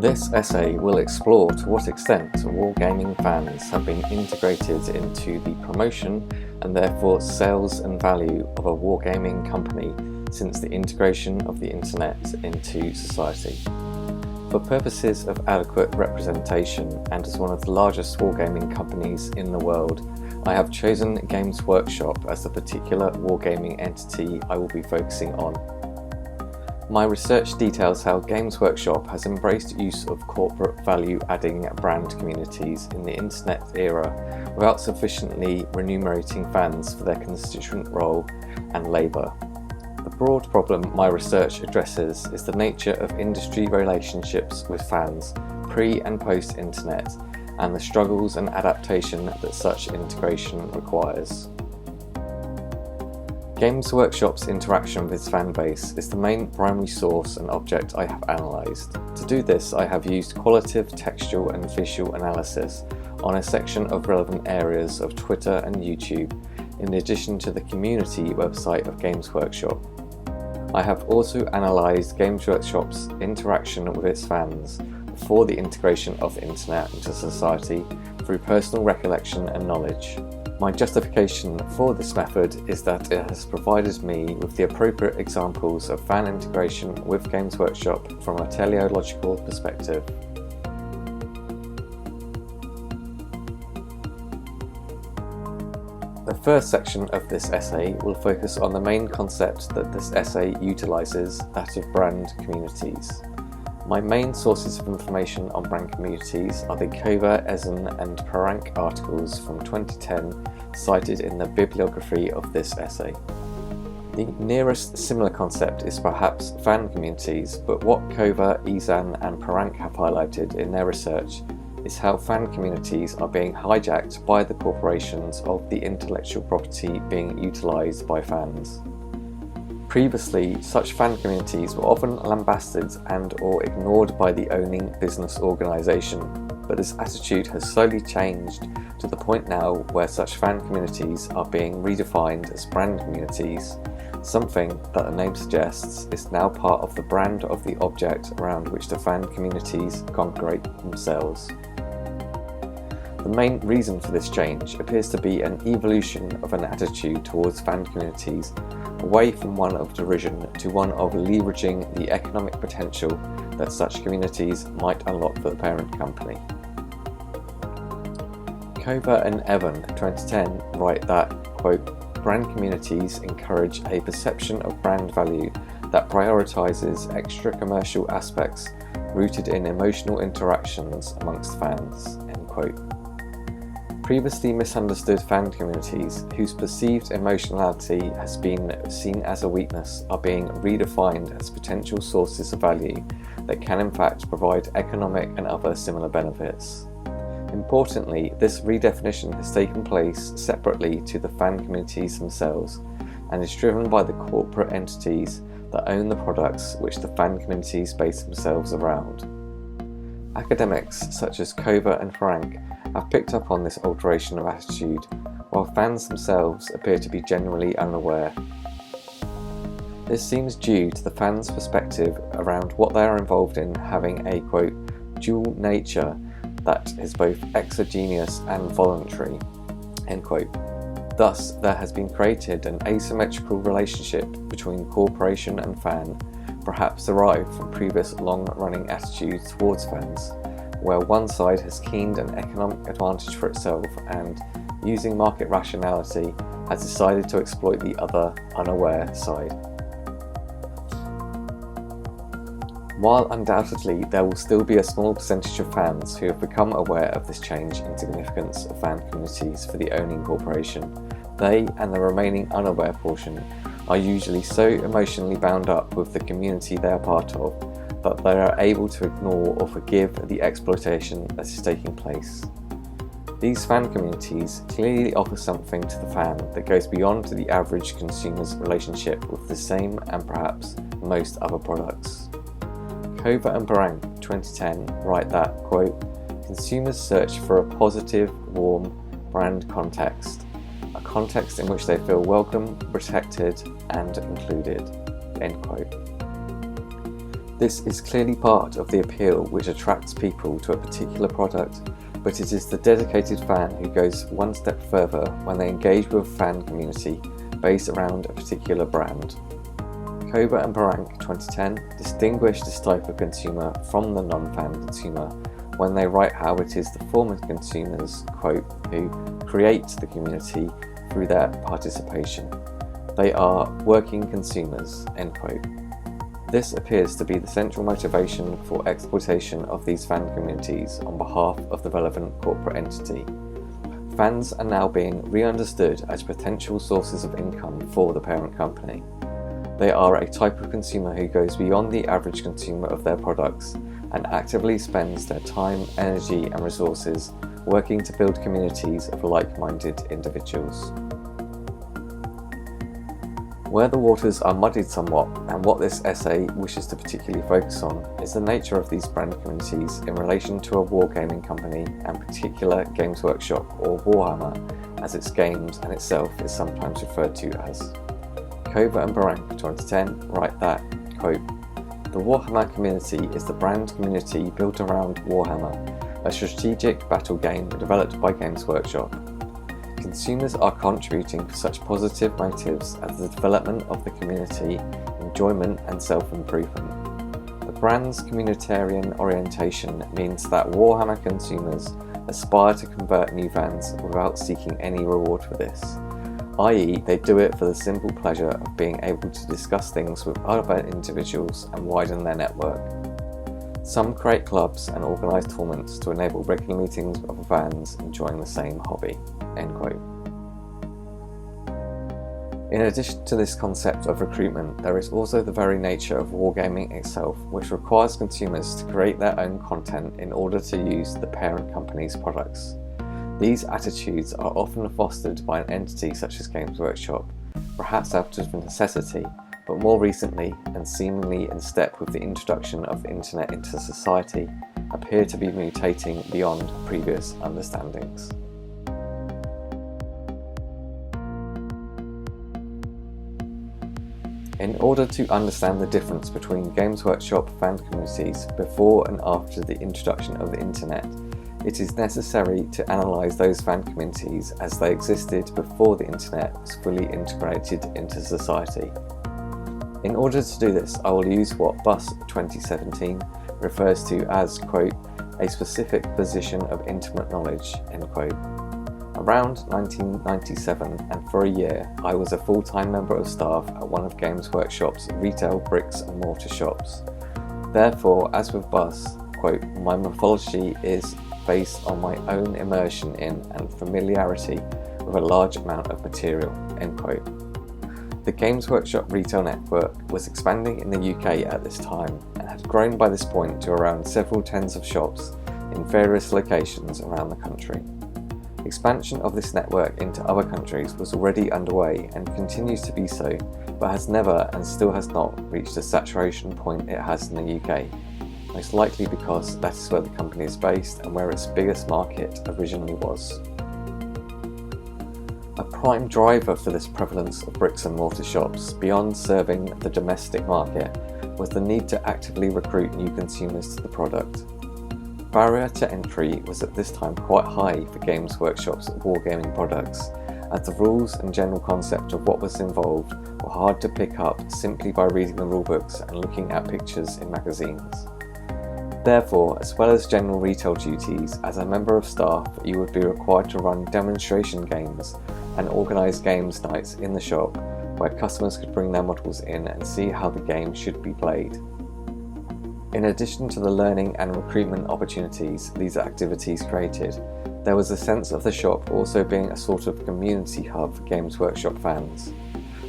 This essay will explore to what extent wargaming fans have been integrated into the promotion and therefore sales and value of a wargaming company since the integration of the internet into society. For purposes of adequate representation and as one of the largest wargaming companies in the world, I have chosen Games Workshop as the particular wargaming entity I will be focusing on. My research details how Games Workshop has embraced use of corporate value-adding brand communities in the internet era without sufficiently remunerating fans for their constituent role and labour. The broad problem my research addresses is the nature of industry relationships with fans pre- and post-internet and the struggles and adaptation that such integration requires. Games Workshop's interaction with its fan base is the main primary source and object I have analysed. To do this, I have used qualitative, textual and visual analysis on a section of relevant areas of Twitter and YouTube, in addition to the community website of Games Workshop. I have also analysed Games Workshop's interaction with its fans before the integration of the internet into society through personal recollection and knowledge. My justification for this method is that it has provided me with the appropriate examples of fan integration with Games Workshop from a teleological perspective. The first section of this essay will focus on the main concept that this essay utilises, that of brand communities. My main sources of information on brand communities are the Kova, Ezen and Parank articles from 2010 cited in the bibliography of this essay. The nearest similar concept is perhaps fan communities, but what Kova, Ezen and Parank have highlighted in their research is how fan communities are being hijacked by the corporations of the intellectual property being utilised by fans. Previously, such fan communities were often lambasted and/or ignored by the owning business organisation, but this attitude has slowly changed to the point now where such fan communities are being redefined as brand communities, something that the name suggests is now part of the brand of the object around which the fan communities congregate themselves. The main reason for this change appears to be an evolution of an attitude towards fan communities away from one of derision to one of leveraging the economic potential that such communities might unlock for the parent company. Kova and Evan 2010 write that, quote, brand communities encourage a perception of brand value that prioritises extra-commercial aspects rooted in emotional interactions amongst fans, end quote. Previously misunderstood fan communities whose perceived emotionality has been seen as a weakness are being redefined as potential sources of value that can in fact provide economic and other similar benefits. Importantly, this redefinition has taken place separately to the fan communities themselves and is driven by the corporate entities that own the products which the fan communities base themselves around. Academics such as Kova and Parank have picked up on this alteration of attitude, while fans themselves appear to be genuinely unaware. This seems due to the fans' perspective around what they are involved in having a, quote, dual nature that is both exogenous and voluntary, end quote. Thus, there has been created an asymmetrical relationship between corporation and fan, perhaps derived from previous long-running attitudes towards fans, where one side has keened an economic advantage for itself and, using market rationality, has decided to exploit the other, unaware side. While undoubtedly there will still be a small percentage of fans who have become aware of this change in significance of fan communities for the owning corporation, they and the remaining unaware portion are usually so emotionally bound up with the community they are part of that they are able to ignore or forgive the exploitation that is taking place. These fan communities clearly offer something to the fan that goes beyond the average consumer's relationship with the same and perhaps most other products. Kova and Parank 2010 write that, quote, consumers search for a positive, warm brand context, a context in which they feel welcome, protected and included, end quote. This is clearly part of the appeal which attracts people to a particular product, but it is the dedicated fan who goes one step further when they engage with a fan community based around a particular brand. Kober and Barank 2010 distinguish this type of consumer from the non-fan consumer when they write how it is the former consumers, quote, who create the community through their participation. They are working consumers, end quote. This appears to be the central motivation for exploitation of these fan communities on behalf of the relevant corporate entity. Fans are now being re-understood as potential sources of income for the parent company. They are a type of consumer who goes beyond the average consumer of their products and actively spends their time, energy and resources working to build communities of like-minded individuals. Where the waters are muddied somewhat, and what this essay wishes to particularly focus on, is the nature of these brand communities in relation to a wargaming company and particular Games Workshop, or Warhammer, as its games and itself is sometimes referred to as. Kober and Barank 2010 write that, quote, "The Warhammer community is the brand community built around Warhammer, a strategic battle game developed by Games Workshop. Consumers are contributing for such positive motives as the development of the community, enjoyment and self-improvement. The brand's communitarian orientation means that Warhammer consumers aspire to convert new fans without seeking any reward for this, i.e. they do it for the simple pleasure of being able to discuss things with other individuals and widen their network. Some create clubs and organise tournaments to enable regular meetings of fans enjoying the same hobby." End quote. In addition to this concept of recruitment, there is also the very nature of wargaming itself, which requires consumers to create their own content in order to use the parent company's products. These attitudes are often fostered by an entity such as Games Workshop, perhaps out of necessity, but more recently, and seemingly in step with the introduction of the internet into society, appear to be mutating beyond previous understandings. In order to understand the difference between Games Workshop fan communities before and after the introduction of the internet, it is necessary to analyse those fan communities as they existed before the internet was fully integrated into society. In order to do this, I will use what Busse 2017 refers to as, quote, "a specific position of intimate knowledge," end quote. Around 1997, and for a year, I was a full-time member of staff at one of Games Workshop's retail bricks and mortar shops. Therefore, as with Busse, quote, "my mythology is based on my own immersion in and familiarity with a large amount of material," end quote. The Games Workshop retail network was expanding in the UK at this time and had grown by this point to around several tens of shops in various locations around the country. Expansion of this network into other countries was already underway and continues to be so, but has never and still has not reached the saturation point it has in the UK, most likely because that is where the company is based and where its biggest market originally was. A prime driver for this prevalence of bricks and mortar shops, beyond serving the domestic market, was the need to actively recruit new consumers to the product. Barrier to entry was at this time quite high for Games Workshop's wargaming products, as the rules and general concept of what was involved were hard to pick up simply by reading the rulebooks and looking at pictures in magazines. Therefore, as well as general retail duties, as a member of staff you would be required to run demonstration games and organise games nights in the shop where customers could bring their models in and see how the game should be played. In addition to the learning and recruitment opportunities these activities created, there was a sense of the shop also being a sort of community hub for Games Workshop fans.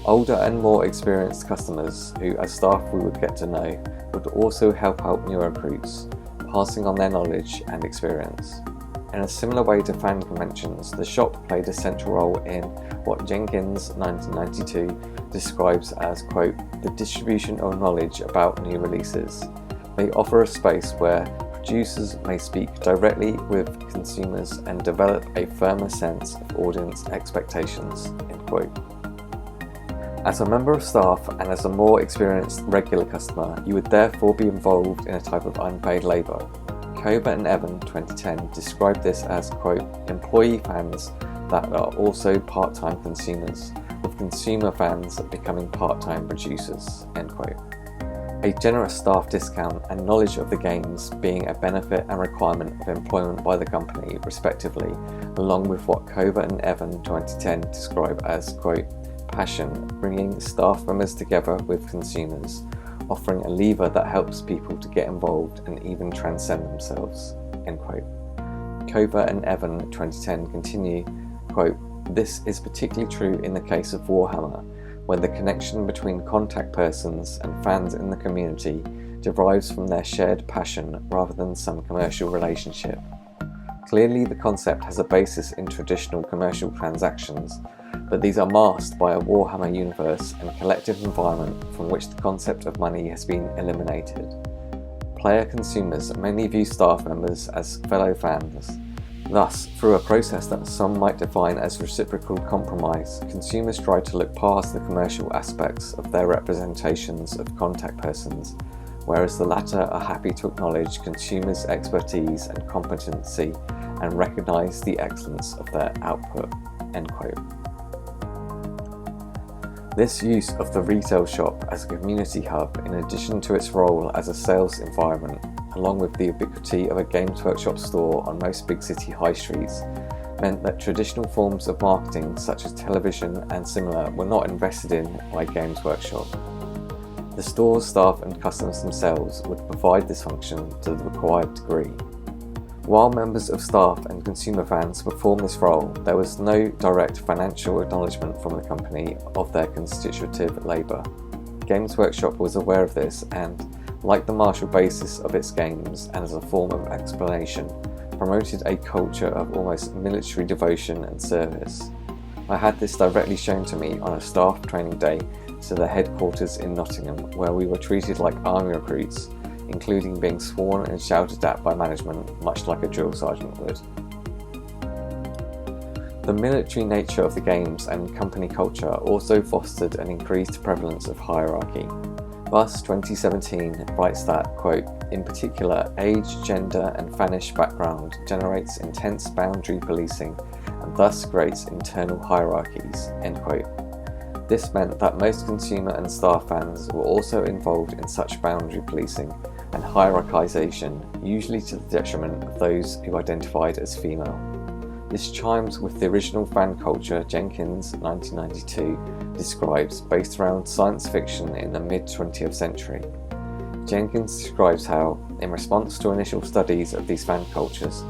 Older and more experienced customers, who as staff we would get to know, would also help out new recruits, passing on their knowledge and experience. In a similar way to fan conventions, the shop played a central role in what Jenkins 1992 describes as, quote, "the distribution of knowledge about new releases." They offer a space where producers may speak directly with consumers and develop a firmer sense of audience expectations, end quote. As a member of staff and as a more experienced regular customer, you would therefore be involved in a type of unpaid labour. Kober and Evan 2010 described this as, quote, employee fans that are also part-time consumers, with consumer fans becoming part-time producers, end quote. A generous staff discount and knowledge of the games being a benefit and requirement of employment by the company, respectively, along with what Kober and Evan 2010 describe as, quote, passion, bringing staff members together with consumers, offering a lever that helps people to get involved and even transcend themselves, end quote. Kober and Evan 2010 continue, quote, this is particularly true in the case of Warhammer, when the connection between contact persons and fans in the community derives from their shared passion rather than some commercial relationship. Clearly, the concept has a basis in traditional commercial transactions, but these are masked by a Warhammer universe and collective environment from which the concept of money has been eliminated. Player consumers mainly view staff members as fellow fans. Thus, through a process that some might define as reciprocal compromise, consumers try to look past the commercial aspects of their representations of contact persons, whereas the latter are happy to acknowledge consumers' expertise and competency and recognise the excellence of their output, end quote. This use of the retail shop as a community hub, in addition to its role as a sales environment, along with the ubiquity of a Games Workshop store on most big city high streets, meant that traditional forms of marketing such as television and similar were not invested in by Games Workshop. The store's staff and customers themselves would provide this function to the required degree. While members of staff and consumer fans performed this role, there was no direct financial acknowledgement from the company of their constitutive labour. Games Workshop was aware of this and, like the martial basis of its games and as a form of explanation, promoted a culture of almost military devotion and service. I had this directly shown to me on a staff training day to the headquarters in Nottingham, where we were treated like army recruits, including being sworn and shouted at by management, much like a drill sergeant would. The military nature of the games and company culture also fostered an increased prevalence of hierarchy. Busse 2017 writes that, quote, in particular, age, gender and fanish background generates intense boundary policing and thus creates internal hierarchies, end quote. This meant that most consumer and staff fans were also involved in such boundary policing and hierarchization, usually to the detriment of those who identified as female. This chimes with the original fan culture Jenkins 1992 describes, based around science fiction in the mid-20th century. Jenkins describes how, in response to initial studies of these fan cultures,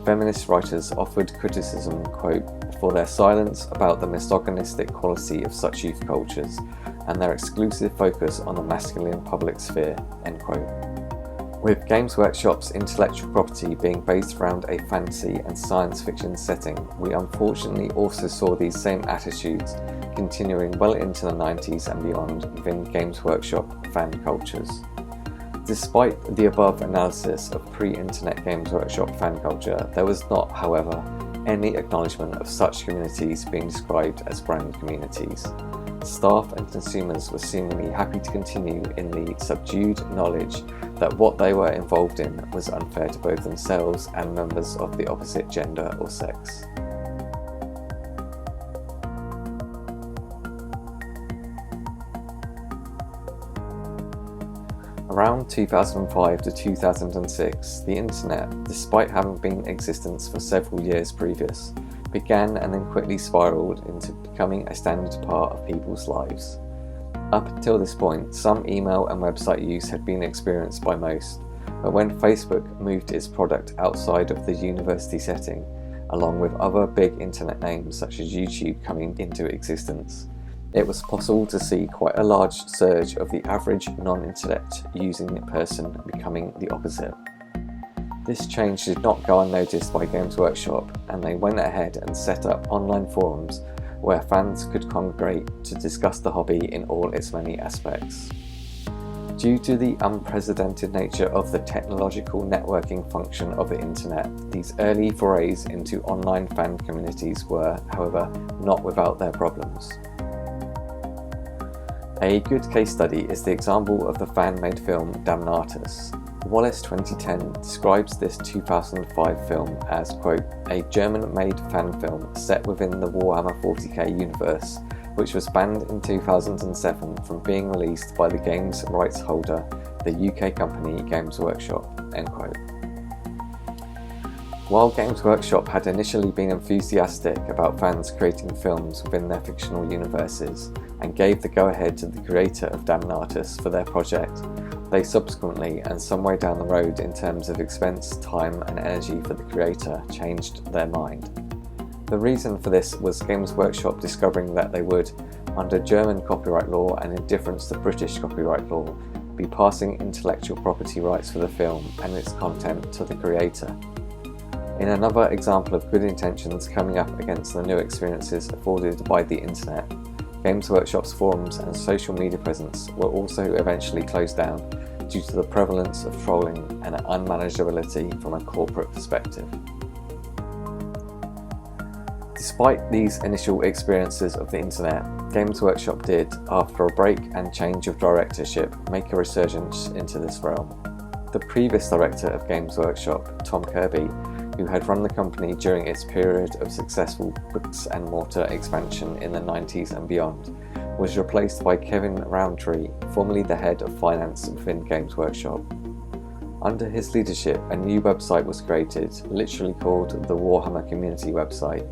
feminist writers offered criticism, quote, for their silence about the misogynistic quality of such youth cultures and their exclusive focus on the masculine public sphere, end quote. With Games Workshop's intellectual property being based around a fantasy and science fiction setting, we unfortunately also saw these same attitudes continuing well into the 90s and beyond within Games Workshop fan cultures. Despite the above analysis of pre-internet Games Workshop fan culture, there was not, however, any acknowledgement of such communities being described as brand communities. Staff and consumers were seemingly happy to continue in the subdued knowledge that what they were involved in was unfair to both themselves and members of the opposite gender or sex. Around 2005 to 2006, the internet, despite having been in existence for several years previous, began and then quickly spiraled into becoming a standard part of people's lives. Up until this point, some email and website use had been experienced by most, but when Facebook moved its product outside of the university setting, along with other big internet names such as YouTube coming into existence, it was possible to see quite a large surge of the average non-internet using person becoming the opposite. This change did not go unnoticed by Games Workshop, and they went ahead and set up online forums where fans could congregate to discuss the hobby in all its many aspects. Due to the unprecedented nature of the technological networking function of the internet, these early forays into online fan communities were, however, not without their problems. A good case study is the example of the fan-made film Damnatus. Wallace 2010 describes this 2005 film as, quote, a German-made fan film set within the Warhammer 40k universe, which was banned in 2007 from being released by the game's rights holder, the UK company Games Workshop, end quote. While Games Workshop had initially been enthusiastic about fans creating films within their fictional universes and gave the go-ahead to the creator of Damnatus for their project, they subsequently, and some way down the road in terms of expense, time and energy for the creator, changed their mind. The reason for this was Games Workshop discovering that they would, under German copyright law and in difference to British copyright law, be passing intellectual property rights for the film and its content to the creator. In another example of good intentions coming up against the new experiences afforded by the internet, Games Workshop's forums and social media presence were also eventually closed down due to the prevalence of trolling and unmanageability from a corporate perspective. Despite these initial experiences of the internet, Games Workshop did, after a break and change of directorship, make a resurgence into this realm. The previous director of Games Workshop, Tom Kirby, who had run the company during its period of successful bricks and mortar expansion in the 90s and beyond, was replaced by Kevin Roundtree, formerly the head of finance within Games Workshop. Under his leadership, a new website was created, literally called the Warhammer Community website,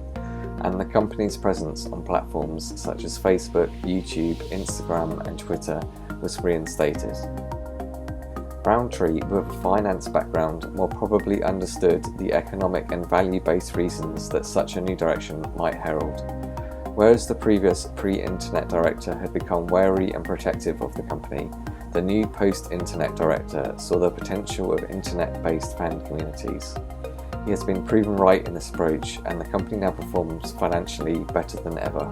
and the company's presence on platforms such as Facebook, YouTube, Instagram and Twitter was reinstated. Roundtree, with a finance background, more probably understood the economic and value-based reasons that such a new direction might herald. Whereas the previous pre-internet director had become wary and protective of the company, the new post-internet director saw the potential of internet-based fan communities. He has been proven right in this approach, and the company now performs financially better than ever.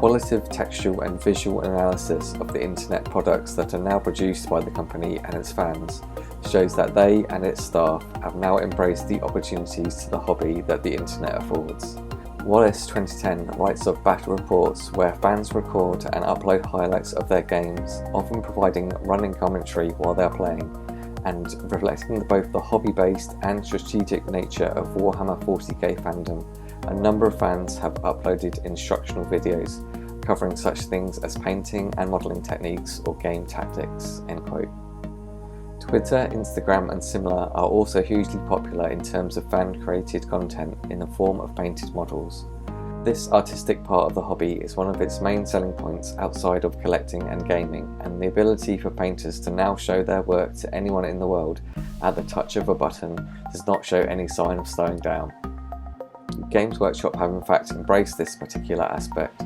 Qualitative textual and visual analysis of the internet products that are now produced by the company and its fans shows that they and its staff have now embraced the opportunities to the hobby that the internet affords. Wallace 2010 writes of battle reports where fans record and upload highlights of their games, often providing running commentary while they're playing, and reflecting both the hobby-based and strategic nature of Warhammer 40k fandom. A number of fans have uploaded instructional videos covering such things as painting and modelling techniques or game tactics, end quote. Twitter, Instagram and similar are also hugely popular in terms of fan-created content in the form of painted models. This artistic part of the hobby is one of its main selling points outside of collecting and gaming, and the ability for painters to now show their work to anyone in the world at the touch of a button does not show any sign of slowing down. Games Workshop have in fact embraced this particular aspect,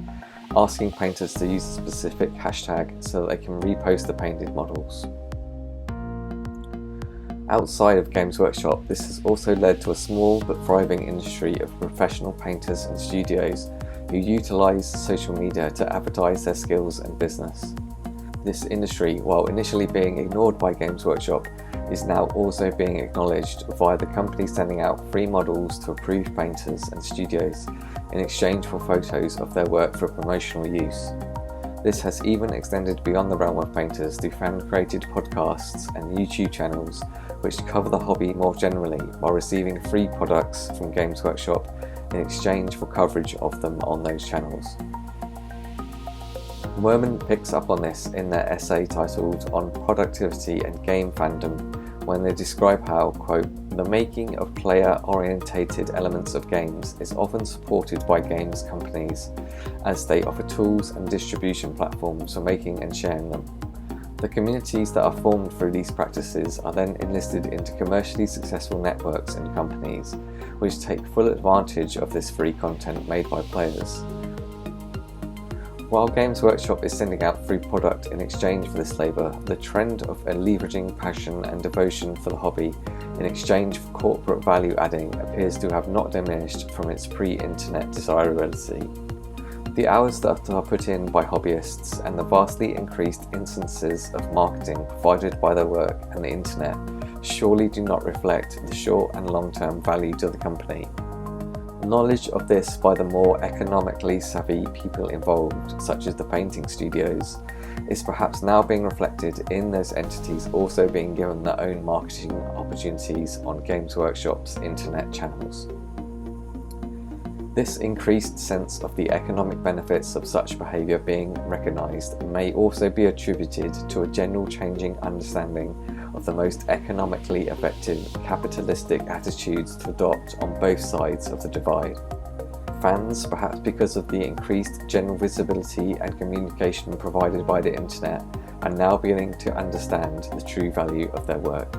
asking painters to use a specific hashtag so that they can repost the painted models. Outside of Games Workshop, this has also led to a small but thriving industry of professional painters and studios who utilise social media to advertise their skills and business. This industry, while initially being ignored by Games Workshop, is now also being acknowledged via the company sending out free models to approved painters and studios in exchange for photos of their work for promotional use. This has even extended beyond the realm of painters to fan-created podcasts and YouTube channels which cover the hobby more generally while receiving free products from Games Workshop in exchange for coverage of them on those channels. Werman picks up on this in their essay titled On Productivity and Game Fandom when they describe how, quote, the making of player-orientated elements of games is often supported by games companies as they offer tools and distribution platforms for making and sharing them. The communities that are formed through these practices are then enlisted into commercially successful networks and companies which take full advantage of this free content made by players. While Games Workshop is sending out free product in exchange for this labour, the trend of leveraging passion and devotion for the hobby in exchange for corporate value adding appears to have not diminished from its pre-internet desirability. The hours that are put in by hobbyists and the vastly increased instances of marketing provided by their work and the internet surely do not reflect the short and long-term value to the company. Knowledge of this by the more economically savvy people involved, such as the painting studios, is perhaps now being reflected in those entities also being given their own marketing opportunities on Games Workshop's internet channels. This increased sense of the economic benefits of such behaviour being recognised may also be attributed to a general changing understanding of the most economically effective capitalistic attitudes to adopt on both sides of the divide. Fans, perhaps because of the increased general visibility and communication provided by the internet, are now beginning to understand the true value of their work.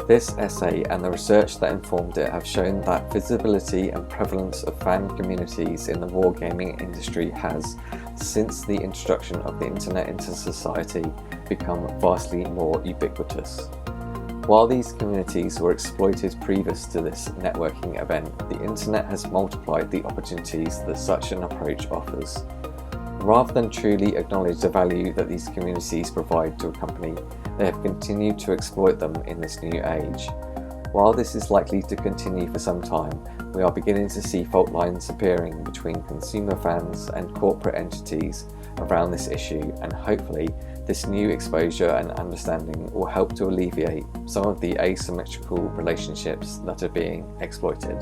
This essay and the research that informed it have shown that visibility and prevalence of fan communities in the wargaming industry has, since the introduction of the internet into society, become vastly more ubiquitous. While these communities were exploited previous to this networking event, the internet has multiplied the opportunities that such an approach offers. Rather than truly acknowledge the value that these communities provide to a company, they have continued to exploit them in this new age. While this is likely to continue for some time, we are beginning to see fault lines appearing between consumer fans and corporate entities around this issue, and hopefully this new exposure and understanding will help to alleviate some of the asymmetrical relationships that are being exploited.